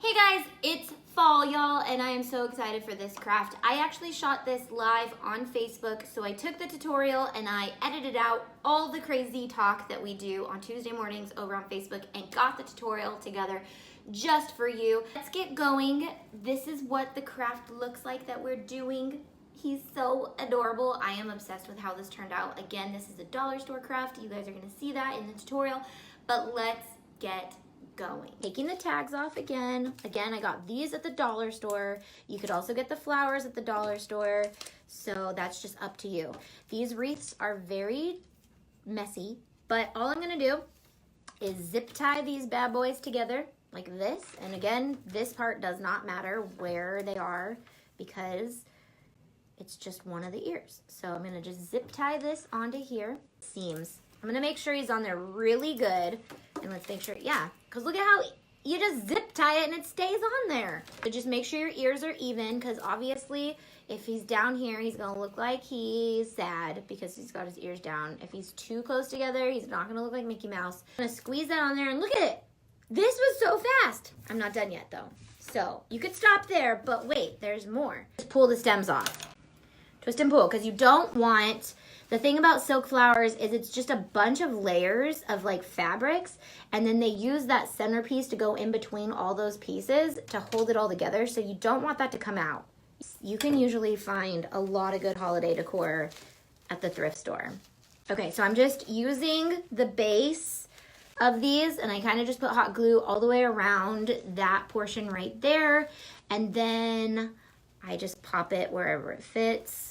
Hey guys, it's fall, y'all, and I am so excited for this craft. I actually shot this live on Facebook, so I took the tutorial and I edited out all the crazy talk that we do on Tuesday mornings over on Facebook and got the tutorial together just for you. Let's get going. This is what the craft looks like that we're doing. He's so adorable. I am obsessed with how this turned out. Again, this is a dollar store craft. You guys are gonna see that in the tutorial, but let's get going. Taking the tags off again. Again, I got these at the dollar store. You could also get the flowers at the dollar store, so that's just up to you. These wreaths are very messy, but all I'm gonna do is zip tie these bad boys together like this. And again, this part does not matter where they are because it's just one of the ears. So I'm gonna just zip tie this onto here. Seams. I'm gonna make sure he's on there really good. And let's make sure, yeah, because look at how you just zip tie it and it stays on there. So just make sure your ears are even, because obviously if he's down here, he's gonna look like he's sad because he's got his ears down. If he's too close together, he's not gonna look like Mickey Mouse. I'm gonna squeeze that on there and look at it. This was so fast. I'm not done yet though. So you could stop there, but wait, there's more. Just pull the stems off. Twist and pull, because you don't want, the thing about silk flowers is it's just a bunch of layers of like fabrics, and then they use that centerpiece to go in between all those pieces to hold it all together, so you don't want that to come out. You can usually find a lot of good holiday decor at the thrift store. Okay, so I'm just using the base of these, and I kind of just put hot glue all the way around that portion right there, and then I just pop it wherever it fits.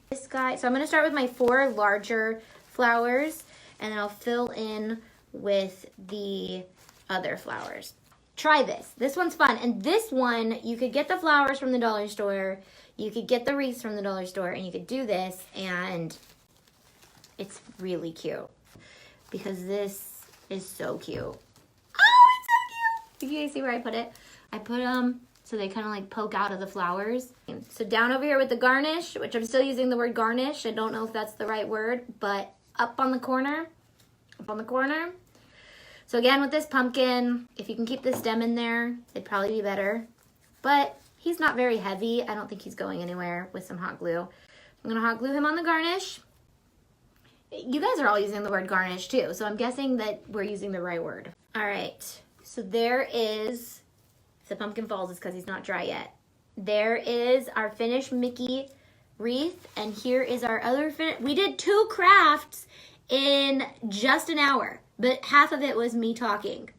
This guy, so I'm gonna start with my 4 larger flowers and then I'll fill in with the other flowers. Try this. This one's fun. And this one, you could get the flowers from the dollar store, you could get the wreaths from the dollar store, and you could do this, and it's really cute because this is so cute. Oh, it's so cute. You guys see where I put it? I put them so they kind of like poke out of the flowers. So down over here with the garnish, which I'm still using the word garnish. I don't know if that's the right word, but up on the corner, up on the corner. So again, with this pumpkin, if you can keep the stem in there, it'd probably be better. But he's not very heavy. I don't think he's going anywhere with some hot glue. I'm gonna hot glue him on the garnish. You guys are all using the word garnish too, so I'm guessing that we're using the right word. All right, so there is, if the pumpkin falls, it's because he's not dry yet. There is our finished Mickey wreath, and here is our other we did 2 crafts in just an hour, but half of it was me talking.